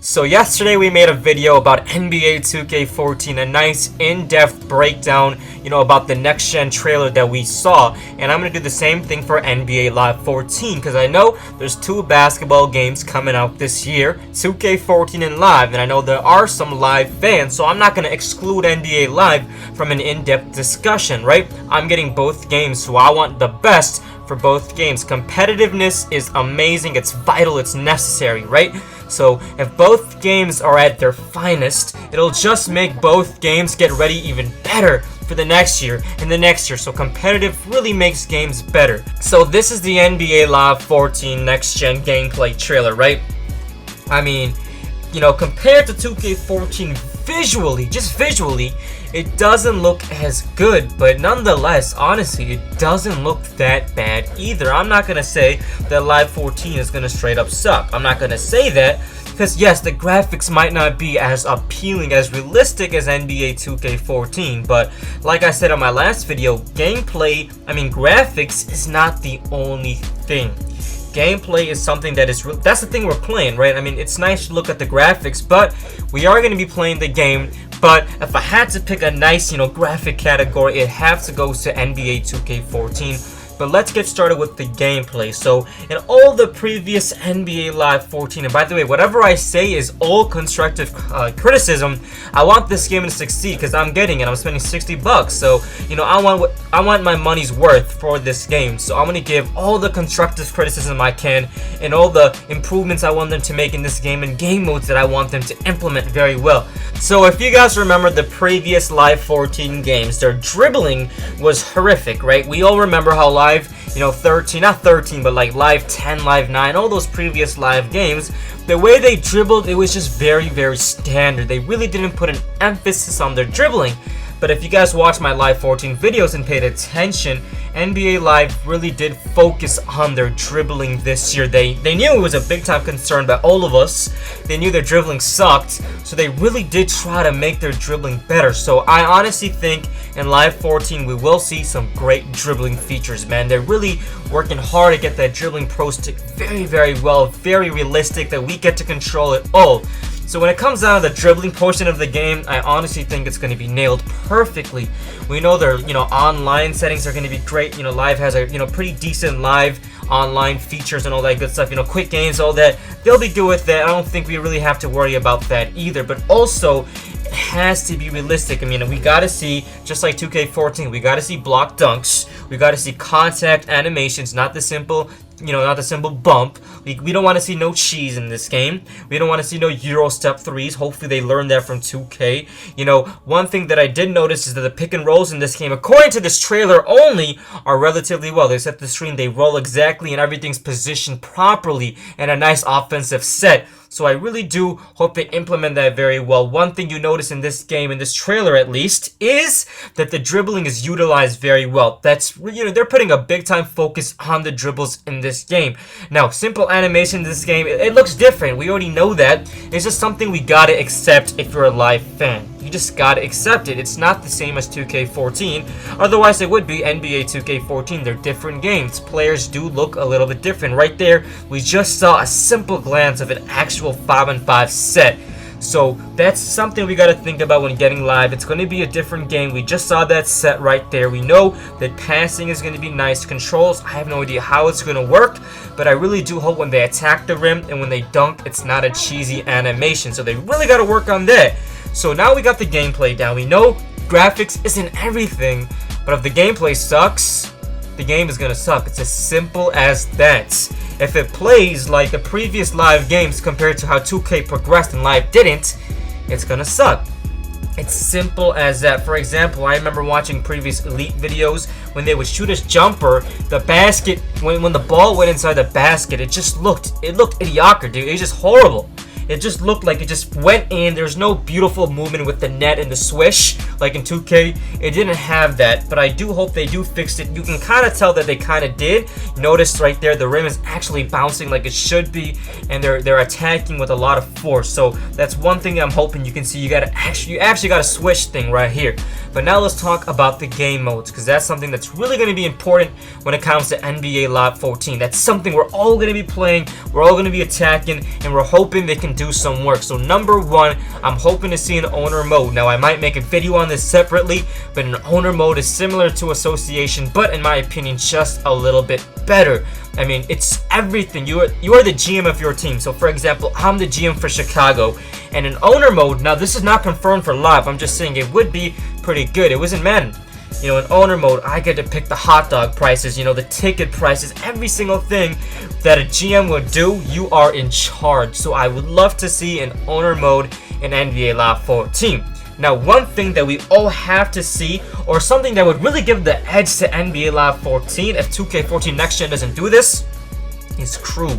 So yesterday we made a video about NBA 2K14, a nice in-depth breakdown, about the next-gen trailer that we saw. And I'm going to do the same thing for NBA Live 14, because I know there's two basketball games coming out this year, 2K14 and Live, and I know there are some Live fans, so I'm not going to exclude NBA Live from an in-depth discussion, right? I'm getting both games, so I want the best for both games. Competitiveness is amazing, it's vital, it's necessary, right? So if both games are at their finest, it'll just make both games get ready even better for the next year and the next year. So competitive really makes games better. So this is the NBA Live 14 next gen gameplay trailer, right? I mean, compared to 2K14 visually, just visually, it doesn't look as good, but nonetheless, honestly, it doesn't look that bad either. I'm not gonna say that Live 14 is gonna straight up suck. I'm not gonna say that, because yes, the graphics might not be as appealing, as realistic as NBA 2K14, but like I said on my last video, graphics is not the only thing. Gameplay is something that is that's the thing we're playing, right? I mean, it's nice to look at the graphics, but we are going to be playing the game. But if I had to pick a nice, graphic category, it'd have to go to NBA 2K14. But let's get started with the gameplay. So in all the previous NBA Live 14, and by the way, whatever I say is all constructive criticism. I want this game to succeed because I'm getting it. I'm spending $60, so I want my money's worth for this game. So I'm gonna give all the constructive criticism I can and all the improvements I want them to make in this game and game modes that I want them to implement very well. So if you guys remember the previous Live 14 games, their dribbling was horrific, right? We all remember how Live 13, not 13, but like Live 10, Live 9, all those previous Live games, the way they dribbled, it was just very, very standard. They really didn't put an emphasis on their dribbling. But if you guys watched my Live 14 videos and paid attention, NBA Live really did focus on their dribbling this year. They knew it was a big time concern by all of us. They knew their dribbling sucked, so they really did try to make their dribbling better. So I honestly think in Live 14 we will see some great dribbling features, man. They're really working hard to get that dribbling pro stick very, very well, very realistic, that we get to control it all. So when it comes down to the dribbling portion of the game, I honestly think it's going to be nailed perfectly. We know their, online settings are going to be great. Live has a, pretty decent live online features and all that good stuff. Quick games, all that. They'll be good with that. I don't think we really have to worry about that either. But also, it has to be realistic. I mean, we got to see, just like 2K14, we got to see block dunks. We got to see contact animations, not the simple bump. We don't want to see no cheese in this game. We don't want to see no Euro step threes. Hopefully they learned that from 2K. One thing that I did notice is that the pick and rolls in this game, according to this trailer only, are relatively well. They set the screen, they roll exactly, and everything's positioned properly, and a nice offensive set. So I really do hope they implement that very well. One thing you notice in this game, in this trailer at least, is that the dribbling is utilized very well. That's, they're putting a big time focus on the dribbles in this game. Now, simple animation in this game, it looks different. We already know that. It's just something we gotta accept if you're a Live fan. You just gotta accept it. It's not the same as 2K14. Otherwise, it would be NBA 2K14. They're different games. Players do look a little bit different. Right there, we just saw a simple glance of an actual 5-on-5 set. So that's something we got to think about when getting Live. It's going to be a different game. We just saw that set right there. We know that passing is going to be nice. Controls, I have no idea how it's going to work, but I really do hope when they attack the rim and when they dunk, it's not a cheesy animation. So they really got to work on that. So now we got the gameplay down. We know graphics isn't everything, but if the gameplay sucks, the game is going to suck. It's as simple as that. If it plays like the previous Live games compared to how 2K progressed and Live didn't, it's going to suck. It's simple as that. For example, I remember watching previous Elite videos when they would shoot a jumper, the basket, when the ball went inside the basket, it looked idiocracy, dude. It's just horrible. It just looked like it just went in. There's no beautiful movement with the net and the swish like in 2K. It didn't have that, but I do hope they do fix it. You can kind of tell that they kind of did. Notice right there, the rim is actually bouncing like it should be, and they're attacking with a lot of force. So that's one thing I'm hoping you can see. You actually got a switch thing right here. But now let's talk about the game modes, because that's something that's really going to be important when it comes to NBA Live 14. That's something we're all going to be playing, we're all going to be attacking, and we're hoping they can do some work. So number one, I'm hoping to see an owner mode. Now I might make a video on this separately, but an owner mode is similar to association, but in my opinion just a little bit better. I mean, it's everything. You are the GM of your team. So for example, I'm the GM for Chicago, and in owner mode, now this is not confirmed for live, I'm just saying it would be pretty good. It was in Madden. You know, in owner mode, I get to pick the hot dog prices, you know, the ticket prices, every single thing that a GM would do, you are in charge. So I would love to see an owner mode in NBA Live 14. Now, one thing that we all have to see, or something that would really give the edge to NBA Live 14 if 2K14 Next Gen doesn't do this, is crew.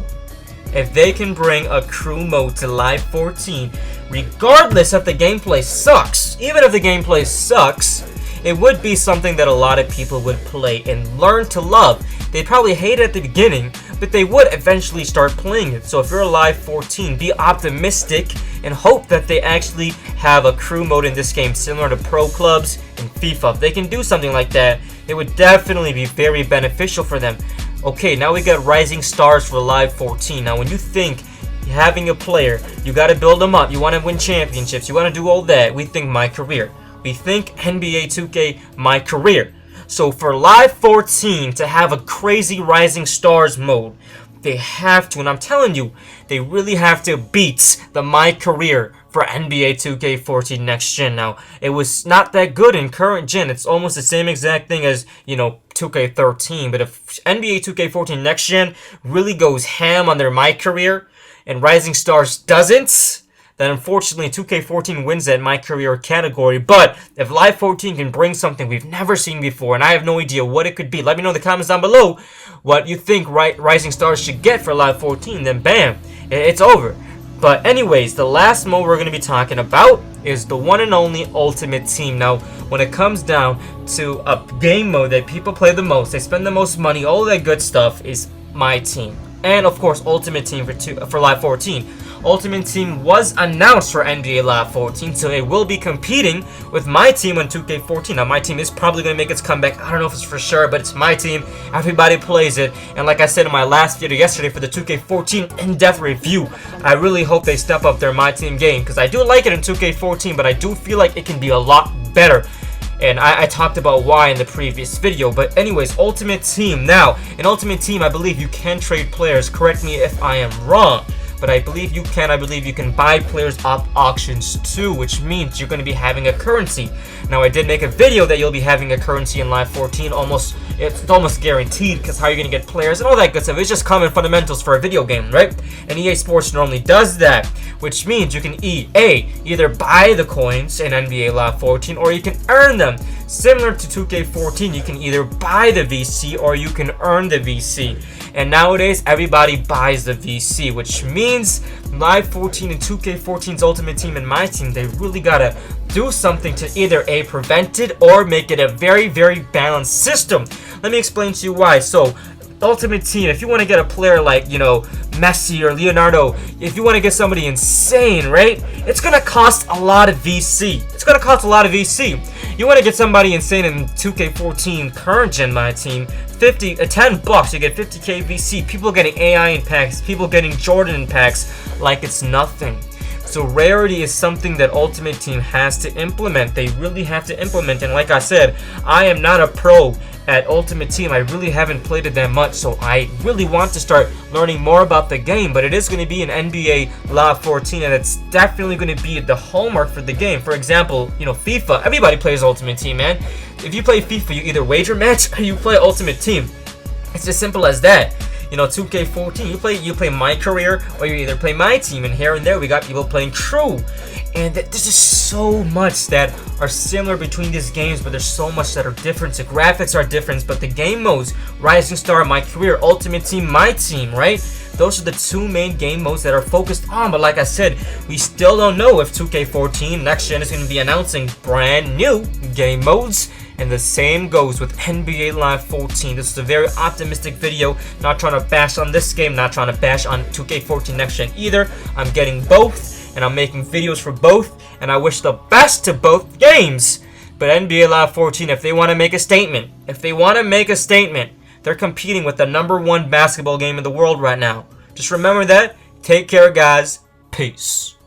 If they can bring a crew mode to Live 14, regardless if the gameplay sucks, even if the gameplay sucks, it would be something that a lot of people would play and learn to love. They'd probably hate it at the beginning, but they would eventually start playing it. So if you're a Live 14, be optimistic and hope that they actually have a crew mode in this game similar to pro clubs and FIFA. If they can do something like that, it would definitely be very beneficial for them. Okay, now we got Rising Stars for Live 14. Now when you think having a player, you got to build them up, you want to win championships, you want to do all that, we think My Career. We think NBA 2K My Career. So for Live 14 to have a crazy Rising Stars mode, they have to, and I'm telling you, they really have to beat the My Career for NBA 2K14 Next Gen. Now, it was not that good in current gen. It's almost the same exact thing as, you know, 2K13. But if NBA 2K14 Next Gen really goes ham on their My Career and Rising Stars doesn't, then unfortunately 2K14 wins that My Career category. But if Live 14 can bring something we've never seen before, and I have no idea what it could be, let me know in the comments down below what you think Rising Stars should get for Live 14, then bam, it's over. But anyways, the last mode we're going to be talking about is the one and only Ultimate Team. Now, when it comes down to a game mode that people play the most, they spend the most money, all that good stuff, is My Team. And of course, Ultimate Team for Live 14. Ultimate Team was announced for NBA Live 14, so it will be competing with My Team on 2K14. Now, My Team is probably going to make its comeback. I don't know if it's for sure, but it's My Team. Everybody plays it. And like I said in my last video yesterday for the 2K14 in-depth review, I really hope they step up their My Team game, because I do like it in 2K14, but I do feel like it can be a lot better. And I talked about why in the previous video. But anyways, Ultimate Team. Now, in Ultimate Team, I believe you can trade players. Correct me if I am wrong, but I believe you can. I believe you can buy players off auctions too, which means you're going to be having a currency. Now, I did make a video that you'll be having a currency in Live 14. It's almost guaranteed, because how are you going to get players and all that good stuff. It's just common fundamentals for a video game, right? And EA Sports normally does that, which means you can either buy the coins in NBA Live 14 or you can earn them. Similar to 2K14, you can either buy the VC or you can earn the VC. And nowadays, everybody buys the VC, which means Live 14 and 2K14's Ultimate Team and My Team, they really gotta do something to either A, prevent it, or make it a very, very balanced system. Let me explain to you why. So, Ultimate Team, if you want to get a player like, you know, Messi or Leonardo, if you want to get somebody insane, right, it's going to cost a lot of VC. It's going to cost a lot of VC. You want to get somebody insane in 2K14 current gen My Team, $10 you get 50k VC. People getting AI in packs, people getting Jordan in packs like it's nothing. So rarity is something that Ultimate Team has to implement. They really have to implement. And like I said, I am not a pro at Ultimate Team. I really haven't played it that much, so I really want to start learning more about the game. But it is going to be an NBA Live 14, and it's definitely going to be the hallmark for the game. For example, you know, FIFA. Everybody plays Ultimate Team, man. If you play FIFA, you either wager match or you play Ultimate Team. It's as simple as that. You know, 2K14, you play My Career or you either play My Team, and here and there we got people playing Crew. And there's just so much that are similar between these games, but there's so much that are different. The graphics are different, but the game modes, Rising Star, My Career, Ultimate Team, My Team, right? Those are the two main game modes that are focused on. But like I said, we still don't know if 2K14 Next Gen is going to be announcing brand new game modes. And the same goes with NBA Live 14. This is a very optimistic video. Not trying to bash on this game, not trying to bash on 2K14 Next Gen either. I'm getting both, and I'm making videos for both, and I wish the best to both games. But NBA Live 14, if they want to make a statement, they're competing with the #1 basketball game in the world right now. Just remember that. Take care, guys. Peace.